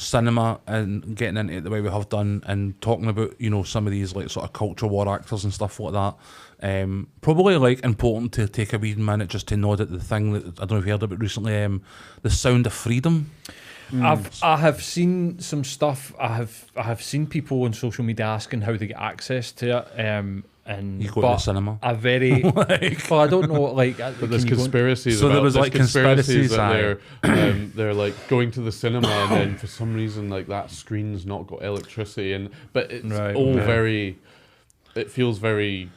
cinema and getting into it the way we have done, and talking about, you know, some of these like sort of culture war actors and stuff like that. Probably like important to take a wee minute just to nod at the thing that I don't know if you heard about recently, The Sound of Freedom. I have seen some stuff. I have seen people on social media asking how they get access to it. And you go to the cinema. A very like, well, I don't know. Like, but there's conspiracies. So there was like conspiracies that they're like going to the cinema, and then for some reason like that screen's not got electricity, but it's very. It feels very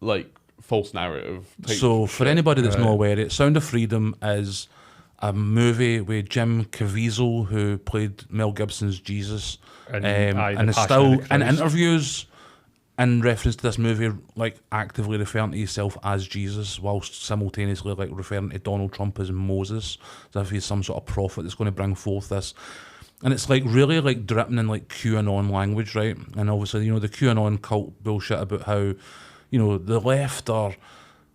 like false narrative. So for anybody that's not aware, Sound of Freedom is a movie with Jim Caviziel, who played Mel Gibson's Jesus, and is still in interviews in reference to this movie, like actively referring to himself as Jesus, whilst simultaneously like referring to Donald Trump as Moses, as if he's some sort of prophet that's going to bring forth this. And it's like really like dripping in like QAnon language, right? And obviously, you know, the QAnon cult bullshit about how, you know, the left are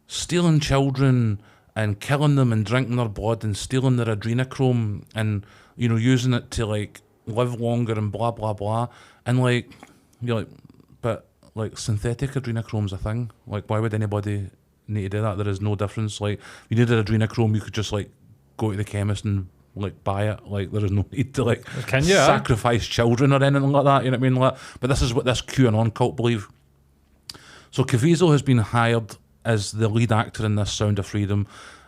stealing children and killing them and drinking their blood and stealing their adrenochrome and, you know, using it to like live longer and blah blah blah. And like, you're like, but like synthetic adrenochrome's a thing. Like, why would anybody need to do that? There is no difference. Like, if you needed adrenochrome, you could just like go to the chemist and like buy it. Like, there is no need to like sacrifice children or anything like that. You know what I mean? Like, but this is what this QAnon cult believe. So Caviziel has been hired as the lead actor in this Sound of Freedom,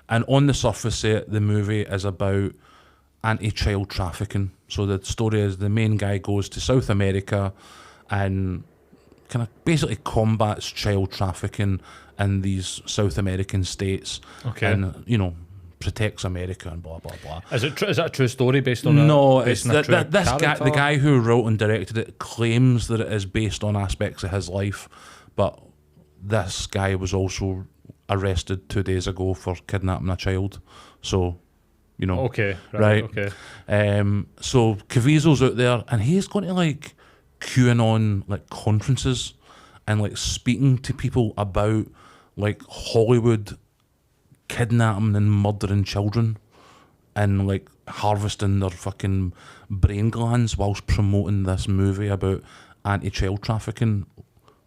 and on the surface, the movie is about anti-child trafficking. So the story is the main guy goes to South America and kind of basically combats child trafficking in these South American states, and you know, protects America and blah blah blah. Is that a true story based on? No, it's this guy, the guy who wrote and directed it, claims that it is based on aspects of his life, but this guy was also arrested 2 days ago for kidnapping a child. So, you know, right. So Caviziel's out there, and he's going to like QAnon like conferences and like speaking to people about like Hollywood kidnapping and murdering children and like harvesting their fucking brain glands whilst promoting this movie about anti-child trafficking,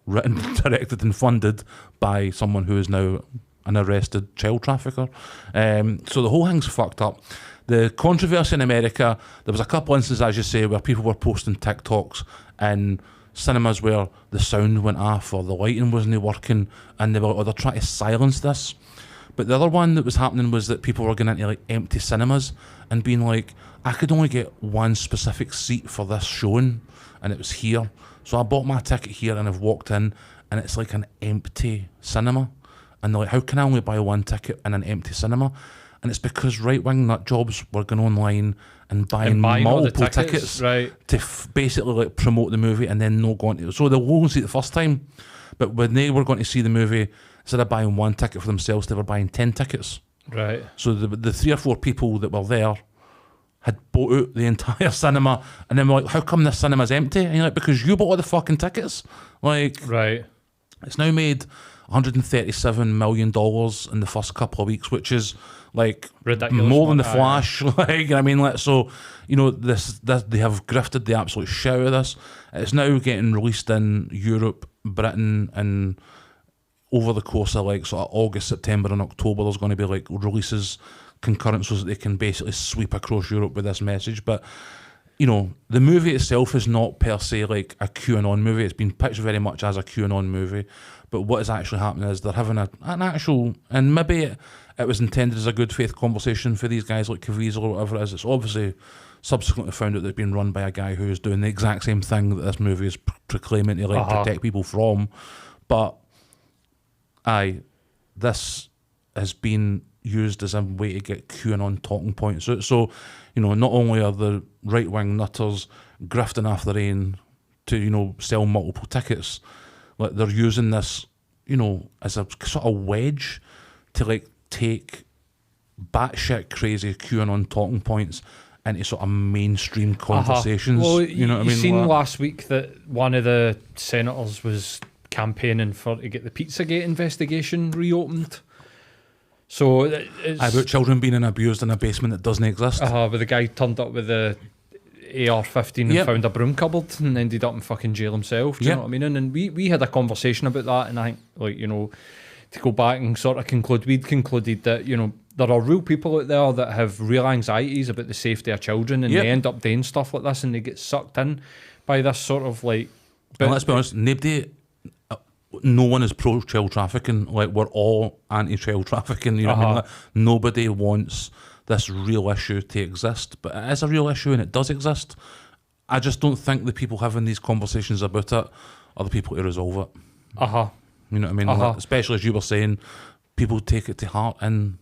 written, directed and funded by someone who is now an arrested child trafficker. So the whole thing's fucked up. The controversy in America, there was a couple instances, as you say, where people were posting TikToks in cinemas where the sound went off or the lighting wasn't working, and they were, or they're trying to silence this. But the other one that was happening was that people were going into like empty cinemas and being like, I could only get one specific seat for this showing, and it was here. So I bought my ticket here and I've walked in, and it's like an empty cinema. And they're like, how can I only buy one ticket in an empty cinema? And it's because right-wing nut jobs were going online and buying multiple tickets right, to basically like promote the movie and then not going to. So they'll go and see it the first time, but when they were going to see the movie, instead of buying one ticket for themselves, they were buying 10 tickets. Right. So the 3 or 4 people that were there had bought out the entire cinema, and then we're like, how come this cinema's empty? And you're like, because you bought all the fucking tickets. Like, right. It's now made $137 million in the first couple of weeks, which is like ridiculous, more than The Flash. Like, I mean, like, so, you know, this they have grifted the absolute shit out of this. It's now getting released in Europe, Britain, and over the course of like sort of August, September and October, there's going to be like releases concurrent so that they can basically sweep across Europe with this message. But, you know, the movie itself is not per se like a QAnon movie. It's been pitched very much as a QAnon movie. But what is actually happening is they're having an actual, and maybe it was intended as a good faith conversation for these guys like Caviziel or whatever it is. It's obviously subsequently found out that it's been run by a guy who is doing the exact same thing that this movie is proclaiming to like protect people from. But this has been used as a way to get QAnon talking points out. So, you know, not only are the right-wing nutters grifting off the rain to, you know, sell multiple tickets, like they're using this, you know, as a sort of wedge to like take batshit crazy QAnon talking points into sort of mainstream conversations. Well, you know what I mean? You seen last week that one of the senators was campaigning to get the Pizzagate investigation reopened. So it's about children being abused in a basement that doesn't exist. But the guy turned up with AR-15 and found a broom cupboard and ended up in fucking jail himself. Do you know what I mean? And we had a conversation about that, and I think, like, you know, to go back and sort of conclude, we'd concluded that, you know, there are real people out there that have real anxieties about the safety of children, and they end up doing stuff like this, and they get sucked in by this sort of like. But let's be honest, no one is pro child trafficking. Like, we're all anti child trafficking. You know what I mean? Like, nobody wants this real issue to exist, but it is a real issue and it does exist. I just don't think the people having these conversations about it are the people to resolve it. You know what I mean? Like, especially as you were saying, people take it to heart and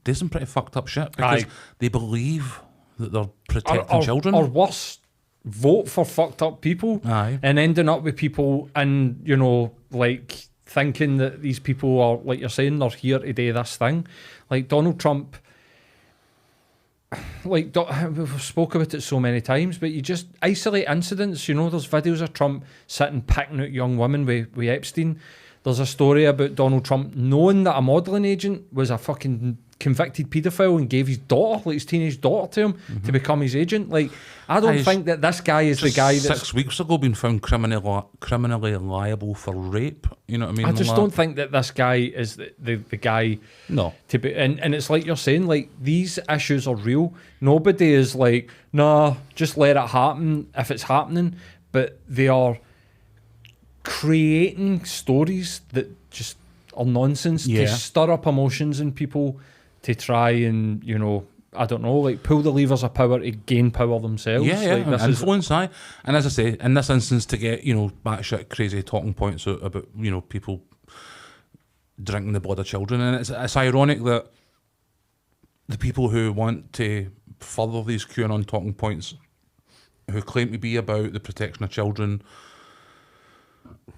do some pretty fucked up shit because they believe that they're protecting children. Or worse, vote for fucked up people and ending up with people and, you know, like thinking that these people are, like you're saying, they're here to do this thing. Like Donald Trump, like, we've spoke about it so many times, but you just isolate incidents. You know, there's videos of Trump sitting picking out young women with Epstein. There's a story about Donald Trump knowing that a modelling agent was a fucking convicted paedophile and gave his daughter, like his teenage daughter, to him to become his agent. Like, I don't think that this guy is the guy that's 6 weeks ago been found criminally liable for rape. You know what I mean? I just don't think that this guy is the guy. No. To be, and it's like you're saying, like, these issues are real. Nobody is like, nah, just let it happen if it's happening. But they are creating stories that just are nonsense to stir up emotions in people, to try and, you know, I don't know, like, pull the levers of power to gain power themselves. Like, this influence, and as I say, in this instance, to get, you know, batshit crazy talking points about, you know, people drinking the blood of children. And it's ironic that the people who want to further these QAnon talking points, who claim to be about the protection of children,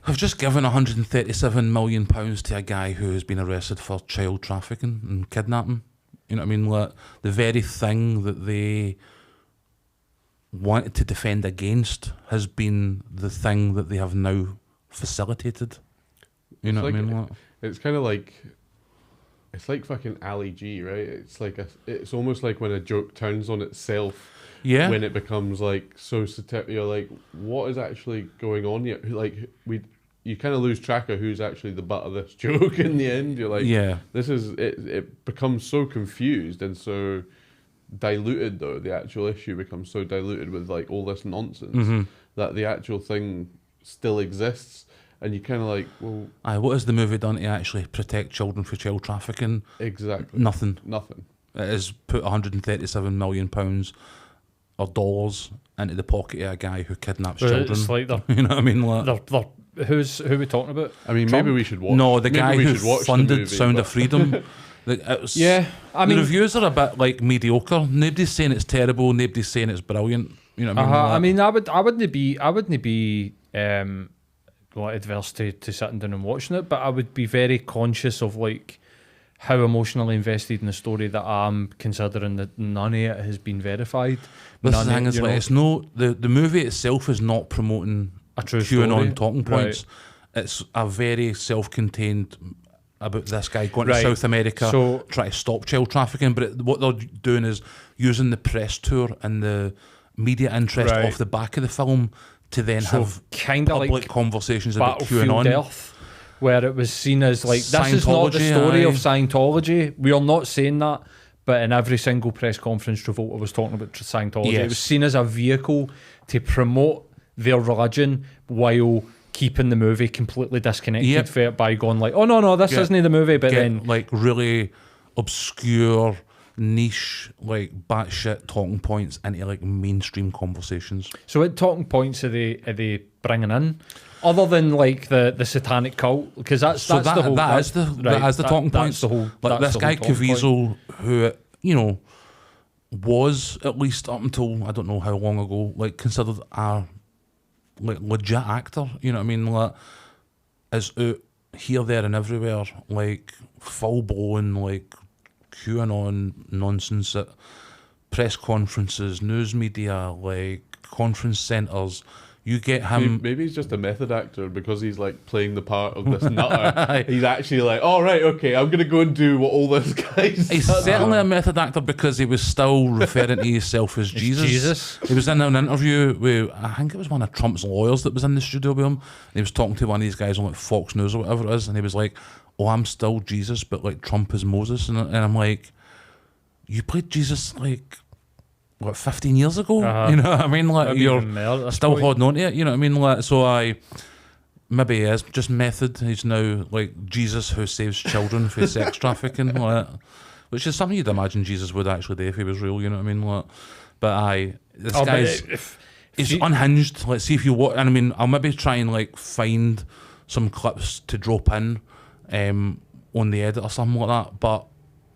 have just given £137 million to a guy who has been arrested for child trafficking and kidnapping. You know what I mean? Like, the very thing that they wanted to defend against has been the thing that they have now facilitated. You know what I mean? Like, it's kind of like, it's like fucking Ali G, right? It's like it's almost like when a joke turns on itself. Yeah. When it becomes like so you're like, what is actually going on here? Like, you kind of lose track of who's actually the butt of this joke in the end. You're like, this is it. It becomes so confused and so diluted, though. The actual issue becomes so diluted with like all this nonsense that the actual thing still exists, and you kind of like, well, what has the movie done to actually protect children from child trafficking? Exactly. Nothing. It has put £137 million or dollars into the pocket of a guy who kidnaps children. It's like you know what I mean? Like, who are we talking about? I mean, Trump? Maybe we should watch. No, the guy who funded Sound of Freedom. I mean, the reviews are a bit like mediocre. Nobody's saying it's terrible. Nobody's saying it's brilliant. You know what I mean? I mean, I wouldn't be adverse to sitting down and watching it, but I would be very conscious of like how emotionally invested in the story that I'm, considering that none of it has been verified. This thing is, like, it's no, the movie itself is not promoting a true QAnon talking points. Right. It's a very self-contained about this guy going to South America, trying to stop child trafficking. But what they're doing is using the press tour and the media interest off the back of the film to then have kind of public like conversations about QAnon. Earth, where it was seen as like, this is not the story of Scientology. We are not saying that. But in every single press conference, Travolta was talking about Scientology. Yes. It was seen as a vehicle to promote their religion while keeping the movie completely disconnected from it by going like, oh no, this isn't the movie. But then like really obscure, niche, like batshit talking points into like mainstream conversations. So what talking points are they bringing in? Other than like the satanic cult, because that's the whole. That is the talking points. Like this guy Caviziel, who, you know, was, at least up until I don't know how long ago, like considered a like legit actor. You know what I mean? Like, is out here, there, and everywhere, like full blown like QAnon nonsense at press conferences, news media, like conference centres, You get him. Maybe he's just a method actor because he's like playing the part of this nutter. He's actually like, all right, okay, I'm gonna go and do what all this guy's. He's certainly a method actor because he was still referring to himself as Jesus. He was in an interview with, I think it was one of Trump's lawyers that was in the studio with him. And he was talking to one of these guys on like Fox News or whatever it is, and he was like, "Oh, I'm still Jesus, but like Trump is Moses," and I'm like, "You played Jesus like." What, 15 years ago? You know what I mean? Like, you're still holding on to it, you know what I mean? Like, so maybe he is just method. He's now like Jesus who saves children for sex trafficking, like, which is something you'd imagine Jesus would actually do if he was real, you know what I mean? Like, but this guy's he's unhinged. Let's see if you watch, and I mean, I'll maybe try and like find some clips to drop in on the edit or something like that, but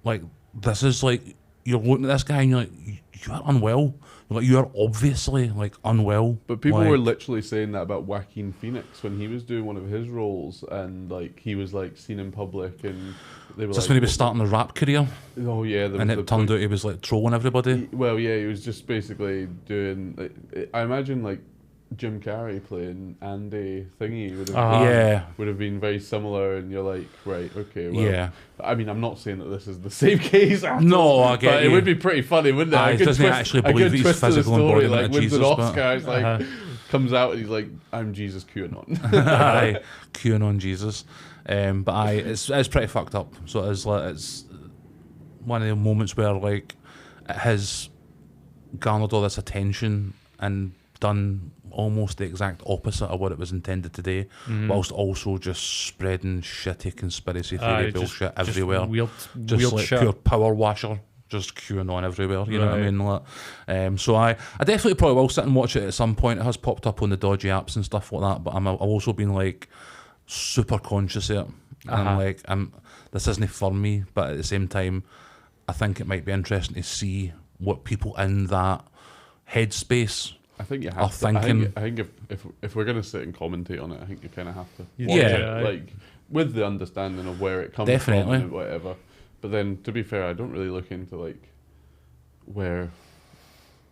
like, this is like, you're looking at this guy and you're like, you are unwell. Like, you are obviously like unwell. But people were literally saying that about Joaquin Phoenix when he was doing one of his roles, and like he was like seen in public, and they were just when he was starting the rap career. Oh yeah, and it turned out he was like trolling everybody. He was just basically doing. Like, I imagine like Jim Carrey playing Andy Thingy would have been very similar, and you're like, right, okay, well, yeah. I mean, I'm not saying that this is the same case. No, I get but you. it would be pretty funny, wouldn't it? Doesn't he actually believe he's physical embodiment like, of wins Jesus? An Oscar, it's like comes out and he's like, I'm Jesus Q-Anon. Q-Anon Jesus. But it's pretty fucked up. So it's like, it's one of the moments where like it has garnered all this attention and done almost the exact opposite of what it was intended to do, whilst also just spreading shitty conspiracy theory bullshit everywhere. Just weird like shit. Pure power washer, just QAnon everywhere, you know what I mean? Like, so I definitely probably will sit and watch it at some point. It has popped up on the dodgy apps and stuff like that, but I've also been like super conscious of it. And like, this isn't for me, but at the same time, I think it might be interesting to see what people in that headspace I think you have to. Thinking. I think if we're going to sit and commentate on it, I think you kind of have to. Yeah. Like, with the understanding of where it comes from and whatever. But then, to be fair, I don't really look into, like, where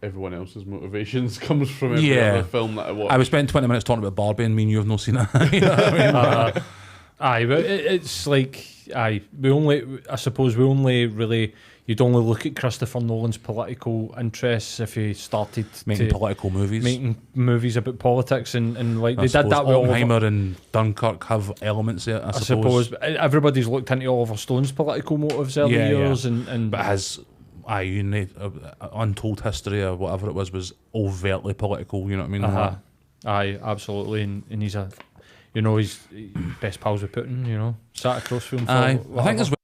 everyone else's motivations comes from every other film that I watch. I was spending 20 minutes talking about Barbie and me and you have not seen it. You know what I mean? But it's like, I suppose we only really... You'd only look at Christopher Nolan's political interests if he started making political movies. Making movies about politics and like, they did that with Oppenheimer and Dunkirk have elements there, I suppose. Everybody's looked into Oliver Stone's political motives early years. And but his Untold History or whatever it was overtly political, you know what I mean? Aye, absolutely. And he's he's best pals with Putin, you know. Sat across from him. I think as well.